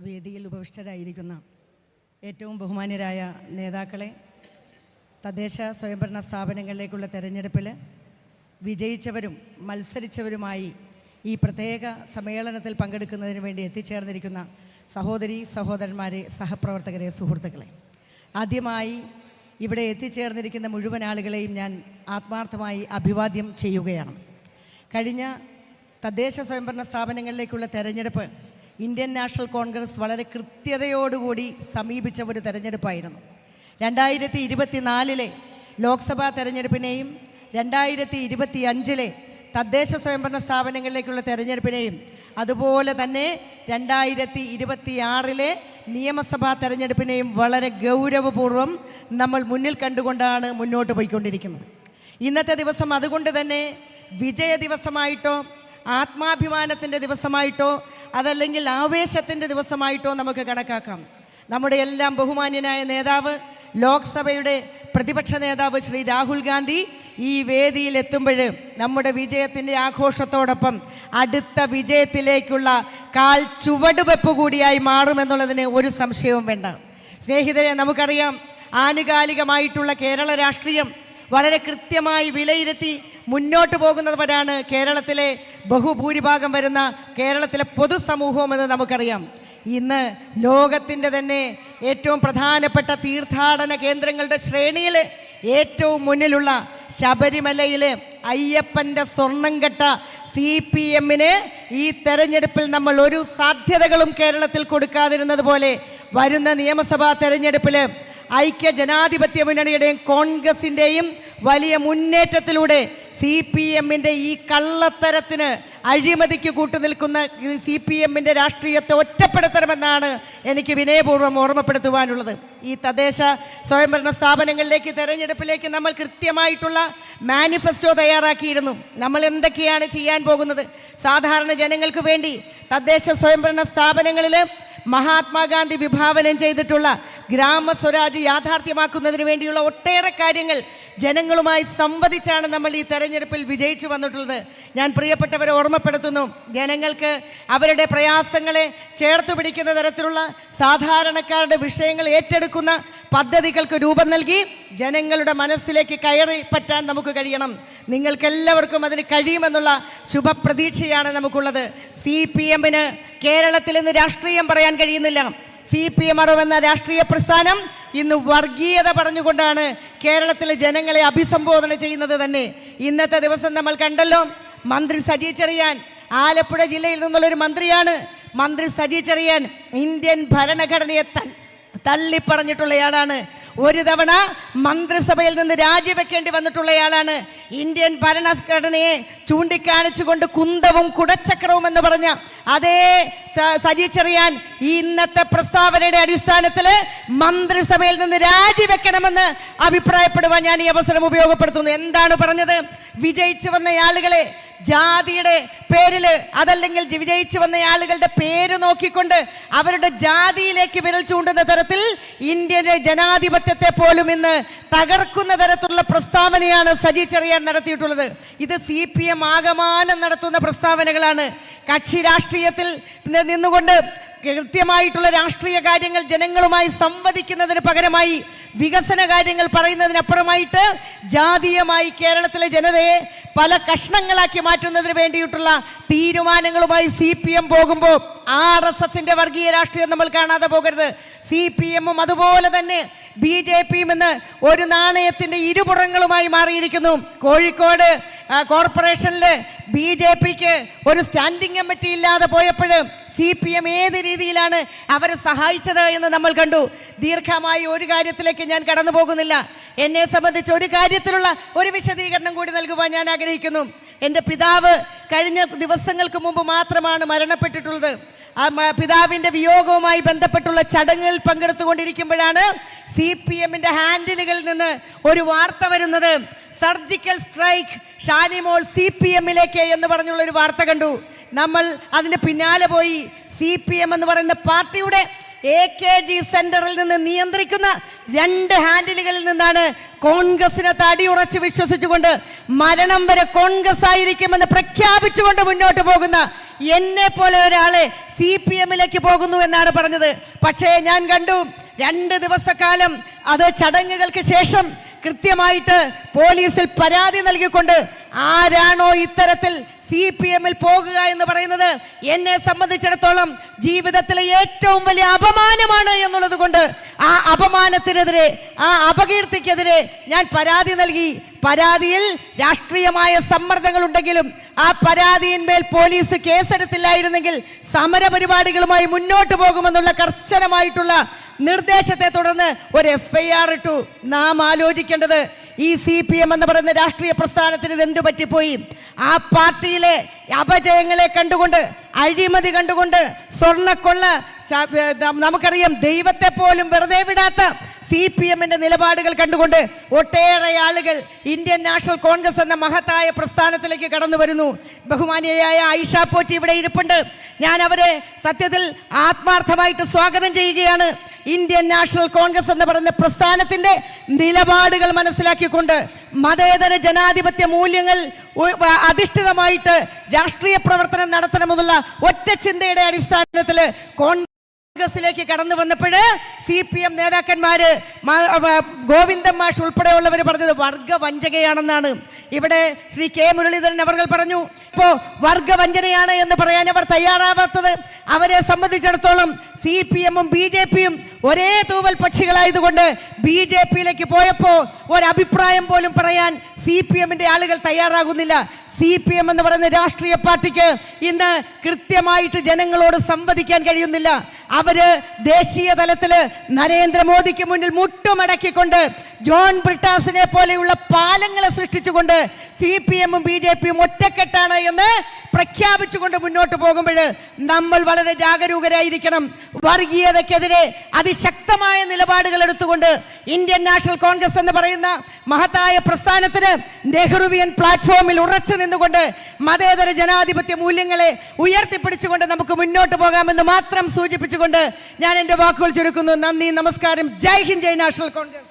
വേദിയിൽ ഉപവിഷ്ടരായിരിക്കുന്ന ഏറ്റവും ബഹുമാന്യരായ നേതാക്കളെ, തദ്ദേശ സ്വയംഭരണ സ്ഥാപനങ്ങളിലേക്കുള്ള തെരഞ്ഞെടുപ്പിൽ വിജയിച്ചവരും മത്സരിച്ചവരുമായി ഈ പ്രത്യേക സമ്മേളനത്തിൽ പങ്കെടുക്കുന്നതിന് വേണ്ടി എത്തിച്ചേർന്നിരിക്കുന്ന സഹോദരി സഹോദരന്മാരെ, സഹപ്രവർത്തകരെ, സുഹൃത്തുക്കളെ, ആദ്യമായി ഇവിടെ എത്തിച്ചേർന്നിരിക്കുന്ന മുഴുവൻ ആളുകളെയും ഞാൻ ആത്മാർത്ഥമായി അഭിവാദ്യം ചെയ്യുകയാണ്. കഴിഞ്ഞ തദ്ദേശ സ്വയംഭരണ സ്ഥാപനങ്ങളിലേക്കുള്ള തെരഞ്ഞെടുപ്പ് ഇന്ത്യൻ നാഷണൽ കോൺഗ്രസ് വളരെ കൃത്യതയോടുകൂടി സമീപിച്ച ഒരു തെരഞ്ഞെടുപ്പായിരുന്നു. 2024 ലോക്സഭാ തെരഞ്ഞെടുപ്പിനെയും 2025 തദ്ദേശ സ്വയംഭരണ സ്ഥാപനങ്ങളിലേക്കുള്ള തെരഞ്ഞെടുപ്പിനെയും അതുപോലെ തന്നെ 2026 നിയമസഭാ തെരഞ്ഞെടുപ്പിനെയും വളരെ ഗൗരവപൂർവ്വം നമ്മൾ മുന്നിൽ കണ്ടുകൊണ്ടാണ് മുന്നോട്ട് പോയിക്കൊണ്ടിരിക്കുന്നത്. ഇന്നത്തെ ദിവസം അതുകൊണ്ട് തന്നെ വിജയ ദിവസമായിട്ടോ ആത്മാഭിമാനത്തിൻ്റെ ദിവസമായിട്ടോ അതല്ലെങ്കിൽ ആവേശത്തിൻ്റെ ദിവസമായിട്ടോ നമുക്ക് കണക്കാക്കാം. നമ്മുടെ എല്ലാം ബഹുമാന്യനായ നേതാവ്, ലോക്സഭയുടെ പ്രതിപക്ഷ നേതാവ് ശ്രീ രാഹുൽ ഗാന്ധി ഈ വേദിയിൽ എത്തുമ്പോൾ നമ്മുടെ വിജയത്തിൻ്റെ ആഘോഷത്തോടൊപ്പം അടുത്ത വിജയത്തിലേക്കുള്ള കാൽ ചുവടുവെപ്പ് കൂടിയായി മാറുമെന്നുള്ളതിന് ഒരു സംശയവും വേണ്ട. സ്നേഹിതരെ, നമുക്കറിയാം ആനുകാലികമായിട്ടുള്ള കേരള രാഷ്ട്രീയം വളരെ കൃത്യമായി വിലയിരുത്തി മുന്നോട്ട് പോകുന്നവരാണ് കേരളത്തിലെ ബഹുഭൂരിഭാഗം വരുന്ന കേരളത്തിലെ പൊതുസമൂഹമെന്ന് നമുക്കറിയാം. ഇന്ന് ലോകത്തിൻ്റെ തന്നെ ഏറ്റവും പ്രധാനപ്പെട്ട തീർത്ഥാടന കേന്ദ്രങ്ങളുടെ ശ്രേണിയിൽ ഏറ്റവും മുന്നിലുള്ള ശബരിമലയിലെ അയ്യപ്പൻ്റെ സ്വർണം കെട്ട CPM-ന് ഈ തെരഞ്ഞെടുപ്പിൽ നമ്മൾ ഒരു സാധ്യതകളും കേരളത്തിൽ കൊടുക്കാതിരുന്നത് പോലെ വരുന്ന നിയമസഭാ തെരഞ്ഞെടുപ്പിൽ ഐക്യ ജനാധിപത്യ മുന്നണിയുടെയും കോൺഗ്രസിൻ്റെയും വലിയ മുന്നേറ്റത്തിലൂടെ CPM-ന്റെ ഈ കള്ളത്തരത്തിന്, അഴിമതിക്ക് കൂട്ടുനിൽക്കുന്ന CPM-ന്റെ രാഷ്ട്രീയത്തെ ഒറ്റപ്പെടുത്തണമെന്നാണ് എനിക്ക് വിനയപൂർവ്വം ഓർമ്മപ്പെടുത്തുവാനുള്ളത്. ഈ തദ്ദേശ സ്വയംഭരണ സ്ഥാപനങ്ങളിലേക്ക്, തെരഞ്ഞെടുപ്പിലേക്ക് നമ്മൾ കൃത്യമായിട്ടുള്ള മാനിഫെസ്റ്റോ തയ്യാറാക്കിയിരുന്നു. നമ്മൾ എന്തൊക്കെയാണ് ചെയ്യാൻ പോകുന്നത്? സാധാരണ ജനങ്ങൾക്ക് വേണ്ടി തദ്ദേശ സ്വയംഭരണ സ്ഥാപനങ്ങളിൽ മഹാത്മാഗാന്ധി വിഭാവനം ചെയ്തിട്ടുള്ള ഗ്രാമസ്വരാജ് യാഥാർത്ഥ്യമാക്കുന്നതിന് വേണ്ടിയുള്ള ഒട്ടേറെ കാര്യങ്ങൾ ജനങ്ങളുമായി സംവദിച്ചാണ് നമ്മൾ ഈ തെരഞ്ഞെടുപ്പിൽ വിജയിച്ചു വന്നിട്ടുള്ളത്. ഞാൻ പ്രിയപ്പെട്ടവരെ ഓർമ്മപ്പെടുത്തുന്നു, ജനങ്ങൾക്ക് അവരുടെ പ്രയാസങ്ങളെ ചേർത്ത് പിടിക്കുന്ന തരത്തിലുള്ള സാധാരണക്കാരുടെ വിഷയങ്ങൾ ഏറ്റെടുക്കുന്ന പദ്ധതികൾക്ക് രൂപം നൽകി ജനങ്ങളുടെ മനസ്സിലേക്ക് കയറി പറ്റാൻ നമുക്ക് കഴിയണം. നിങ്ങൾക്കെല്ലാവർക്കും അതിന് കഴിയുമെന്നുള്ള ശുഭപ്രതീക്ഷയാണ് നമുക്കുള്ളത്. CPM-ന് കേരളത്തിൽ ഇന്ന് രാഷ്ട്രീയം പറയാൻ കഴിയുന്നില്ല. CPM എന്ന രാഷ്ട്രീയ പ്രസ്ഥാനം ഇന്ന് വർഗീയത പറഞ്ഞുകൊണ്ടാണ് കേരളത്തിലെ ജനങ്ങളെ അഭിസംബോധന ചെയ്യുന്നത് തന്നെ. ഇന്നത്തെ ദിവസം നമ്മൾ കണ്ടല്ലോ, മന്ത്രി സജി ചെറിയാൻ, ആലപ്പുഴ ജില്ലയിൽ നിന്നുള്ളൊരു മന്ത്രിയാണ്. മന്ത്രി സജി ചെറിയാൻ ഇന്ത്യൻ ഭരണഘടനയെ തള്ളിപ്പറഞ്ഞിട്ടുള്ളയാളാണ്. ഒരു തവണ മന്ത്രിസഭയിൽ നിന്ന് രാജിവെക്കേണ്ടി വന്നിട്ടുള്ളയാളാണ്. ഇന്ത്യൻ ഭരണഘടനയെ ചൂണ്ടിക്കാണിച്ചുകൊണ്ട് കുന്തവും കുടച്ചക്രവും എന്ന് പറഞ്ഞ അതേ സജി ചെറിയാൻ ഇന്നത്തെ പ്രസ്താവനയുടെ അടിസ്ഥാനത്തിൽ മന്ത്രിസഭയിൽ നിന്ന് രാജിവെക്കണമെന്ന് അഭിപ്രായപ്പെടുവാൻ ഞാൻ ഈ അവസരം ഉപയോഗപ്പെടുത്തുന്നു. എന്താണ് പറഞ്ഞത്? വിജയിച്ചു വന്ന ആളുകളെ ജാതിയുടെ പേരിൽ, അതല്ലെങ്കിൽ വിജയിച്ചു വന്ന ആളുകളുടെ പേര് നോക്കിക്കൊണ്ട് അവരുടെ ജാതിയിലേക്ക് വിരൽ ചൂണ്ടുന്ന തരത്തിൽ ഇന്ത്യയിലെ ജനാധിപത്യത്തെ പോലും ഇന്ന് തകർക്കുന്ന തരത്തിലുള്ള പ്രസ്താവനയാണ് സജി ചെറിയാൻ നടത്തിയിട്ടുള്ളത്. ഇത് CPM ആകമാനം നടത്തുന്ന പ്രസ്താവനകളാണ്. കക്ഷി രാഷ്ട്രീയത്തിൽ നിന്നുകൊണ്ട് കൃത്യമായിട്ടുള്ള രാഷ്ട്രീയ കാര്യങ്ങൾ ജനങ്ങളുമായി സംവദിക്കുന്നതിന് പകരമായി, വികസന കാര്യങ്ങൾ പറയുന്നതിനപ്പുറമായിട്ട് ജാതീയമായി കേരളത്തിലെ ജനതയെ പല കഷ്ണങ്ങളാക്കി മാറ്റുന്നതിന് വേണ്ടിയിട്ടുള്ള തീരുമാനങ്ങളുമായി CPM പോകുമ്പോൾ RSSന്റെ വർഗീയ രാഷ്ട്രീയം നമ്മൾ കാണാതെ പോകരുത്. CPM-ഉം അതുപോലെ തന്നെ BJP-യും ഇന്ന് ഒരു നാണയത്തിന്റെ ഇരുപുറങ്ങളുമായി മാറിയിരിക്കുന്നു. കോഴിക്കോട് കോർപ്പറേഷനിൽ BJP-ക്ക് ഒരു സ്റ്റാൻഡിംഗ് കമ്മിറ്റി ഇല്ലാതെ പോയപ്പോൾ CPM ഏത് രീതിയിലാണ് അവരെ സഹായിച്ചത് എന്ന് നമ്മൾ കണ്ടു. ദീർഘമായി ഒരു കാര്യത്തിലേക്ക് ഞാൻ കടന്നു പോകുന്നില്ല. എന്നെ സംബന്ധിച്ച് ഒരു കാര്യത്തിലുള്ള ഒരു വിശദീകരണം കൂടി നൽകുവാൻ ഞാൻ ആഗ്രഹിക്കുന്നു. എൻ്റെ പിതാവ് കഴിഞ്ഞ ദിവസങ്ങൾക്ക് മുമ്പ് മാത്രമാണ് മരണപ്പെട്ടിട്ടുള്ളത്. ആ പിതാവിൻ്റെ വിയോഗവുമായി ബന്ധപ്പെട്ടുള്ള ചടങ്ങുകളിൽ പങ്കെടുത്തുകൊണ്ടിരിക്കുമ്പോഴാണ് CPM-ന്റെ ഹാൻഡിലുകളിൽ നിന്ന് ഒരു വാർത്ത വരുന്നത്. സർജിക്കൽ സ്ട്രൈക്ക് ഷാനിമോൾ CPM-ലേക്ക് എന്ന് പറഞ്ഞുള്ള ഒരു വാർത്ത കണ്ടു. നമ്മൾ അതിന് പിന്നാലെ പോയി. CPM എന്ന് പറയുന്ന പാർട്ടിയുടെ AKG സെന്ററിൽ നിന്ന് നിയന്ത്രിക്കുന്ന 2 ഹാൻഡിലുകളിൽ നിന്നാണ് കോൺഗ്രസിനകത്ത് അടിയുറച്ച് വിശ്വസിച്ചുകൊണ്ട് മരണം വരെ കോൺഗ്രസ് ആയിരിക്കുമെന്ന് പ്രഖ്യാപിച്ചുകൊണ്ട് മുന്നോട്ട് പോകുന്ന എന്നെ പോലെ ഒരാളെ CPM-ലേക്ക് പോകുന്നു എന്നാണ് പറഞ്ഞത്. പക്ഷേ ഞാൻ കണ്ടു 2 ദിവസക്കാലം അത് ചടങ്ങുകൾക്ക് ശേഷം കൃത്യമായിട്ട് പോലീസിൽ പരാതി നൽകിക്കൊണ്ട് ആരാണോ ഇത്തരത്തിൽ CPM-ൽ പോകുക എന്ന് പറയുന്നത് എന്നെ സംബന്ധിച്ചിടത്തോളം ജീവിതത്തിലെ ഏറ്റവും വലിയ അപമാനമാണ് എന്നുള്ളത് കൊണ്ട് ആ അപമാനത്തിനെതിരെ, ആ അപകീർത്തിക്കെതിരെ ഞാൻ പരാതി നൽകി. പരാതിയിൽ രാഷ്ട്രീയമായ സമ്മർദ്ദങ്ങൾ ഉണ്ടെങ്കിലും ആ പരാതിയിന്മേൽ പോലീസ് കേസെടുത്തില്ലായിരുന്നെങ്കിൽ സമരപരിപാടികളുമായി മുന്നോട്ട് പോകുമെന്നുള്ള കർശനമായിട്ടുള്ള നിർദ്ദേശത്തെ തുടർന്ന് ഒരു FIR ഇട്ടു. നാം ആലോചിക്കേണ്ടത് ഈ CPM എന്ന് പറയുന്ന രാഷ്ട്രീയ പ്രസ്ഥാനത്തിന് ഇത് എന്തു പറ്റിപ്പോയി? ആ പാർട്ടിയിലെ അപജയങ്ങളെ കണ്ടുകൊണ്ട്, അഴിമതി കണ്ടുകൊണ്ട്, സ്വർണ്ണക്കൊള്ള, നമുക്കറിയാം ദൈവത്തെ പോലും വെറുതെ വിടാത്ത CPM-ന്റെ നിലപാടുകൾ കണ്ടുകൊണ്ട് ഒട്ടേറെ ആളുകൾ ഇന്ത്യൻ നാഷണൽ കോൺഗ്രസ് എന്ന മഹത്തായ പ്രസ്ഥാനത്തിലേക്ക് കടന്നു വരുന്നു. ബഹുമാനിയായ ആയിഷ പോറ്റി ഇവിടെ ഇരിപ്പുണ്ട്. ഞാൻ അവരെ സത്യത്തിൽ ആത്മാർത്ഥമായിട്ട് സ്വാഗതം ചെയ്യുകയാണ്. ഇന്ത്യൻ നാഷണൽ കോൺഗ്രസ് എന്ന് പറയുന്ന പ്രസ്ഥാനത്തിന്റെ നിലപാടുകൾ മനസ്സിലാക്കിക്കൊണ്ട് മതേതര ജനാധിപത്യ മൂല്യങ്ങൾ അധിഷ്ഠിതമായിട്ട് രാഷ്ട്രീയ പ്രവർത്തനം നടത്തണമെന്നുള്ള ഒറ്റ ചിന്തയുടെ അടിസ്ഥാനത്തിൽ കോൺഗ്രസിലേക്ക് കടന്നു വന്നപ്പോൾ CPM നേതാക്കന്മാര് ഗോവിന്ദൻ മാഷ് ഉൾപ്പെടെയുള്ളവർ പറഞ്ഞത് വർഗവഞ്ചകയാണെന്നാണ്. ഇവിടെ ശ്രീ K മുരളീധരൻ അവർ പറഞ്ഞു ഇപ്പോ വർഗവഞ്ചനയാണ് എന്ന് പറയാൻ അവർ തയ്യാറാവാത്തത്. അവരെ സംബന്ധിച്ചിടത്തോളം CPM-ഉം BJP-യും ഒരേ തൂവൽ പക്ഷികളായതുകൊണ്ട് BJP-യിലേക്ക് പോയപ്പോ ഒരഭിപ്രായം പോലും പറയാൻ CPM-ന്റെ ആളുകൾ തയ്യാറാകുന്നില്ല. CPM എന്ന് പറയുന്ന രാഷ്ട്രീയ പാർട്ടിക്ക് ഇന്ന് കൃത്യമായിട്ട് ജനങ്ങളോട് സംവദിക്കാൻ കഴിയുന്നില്ല. അവര് ദേശീയ തലത്തില് നരേന്ദ്രമോദിക്ക് മുന്നിൽ മുട്ടുമടക്കിക്കൊണ്ട് ജോൺ ബ്രിട്ടാസിനെ പോലെയുള്ള പാലങ്ങളെ സൃഷ്ടിച്ചുകൊണ്ട് CPM-ഉം BJP-യും ഒറ്റക്കെട്ടാണ് എന്ന് പ്രഖ്യാപിച്ചുകൊണ്ട് മുന്നോട്ട് പോകുമ്പോൾ നമ്മൾ വളരെ ജാഗരൂകരായിരിക്കണം. വർഗീയതയ്ക്കെതിരെ അതിശക്തമായ നിലപാടുകൾ എടുത്തുകൊണ്ട് ഇന്ത്യൻ നാഷണൽ കോൺഗ്രസ് എന്ന് പറയുന്ന മഹത്തായ പ്രസ്ഥാനത്തിന് നെഹ്റുവിയൻ പ്ലാറ്റ്ഫോമിൽ ഉറച്ചു നിന്നുകൊണ്ട് മതേതര ജനാധിപത്യ മൂല്യങ്ങളെ ഉയർത്തിപ്പിടിച്ചുകൊണ്ട് നമുക്ക് മുന്നോട്ട് പോകാമെന്ന് മാത്രം സൂചിപ്പിച്ചുകൊണ്ട് ഞാൻ എൻ്റെ വാക്കുകൾ ചുരുക്കുന്നു. നന്ദി, നമസ്കാരം. ജയ് ഹിന്ദ്, ജയ് നാഷണൽ കോൺഗ്രസ്.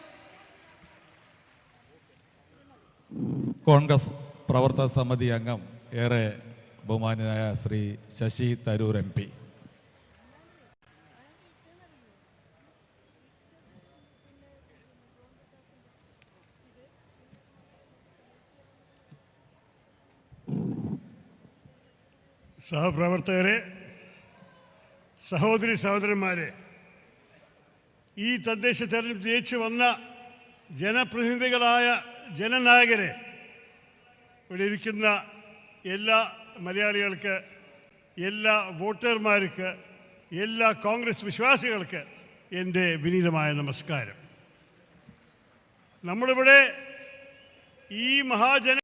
കോൺഗ്രസ് പ്രവർത്തക സമിതി അംഗം ഏറെ ബഹുമാന്യനായ ശ്രീ ശശി തരൂർ MP. സഹപ്രവർത്തകരെ, സഹോദരി സഹോദരന്മാരെ, ഈ തദ്ദേശ തെരഞ്ഞെടുപ്പ് ജയിച്ചു വന്ന ജനപ്രതിനിധികളായ ജനനായകരെ, ഇവിടെ ഇരിക്കുന്ന എല്ലാ മലയാളികൾക്ക്, എല്ലാ വോട്ടർമാർക്ക്, എല്ലാ കോൺഗ്രസ് വിശ്വാസികൾക്ക് എൻ്റെ വിനീതമായ നമസ്കാരം. നമ്മളിവിടെ ഈ മഹാജന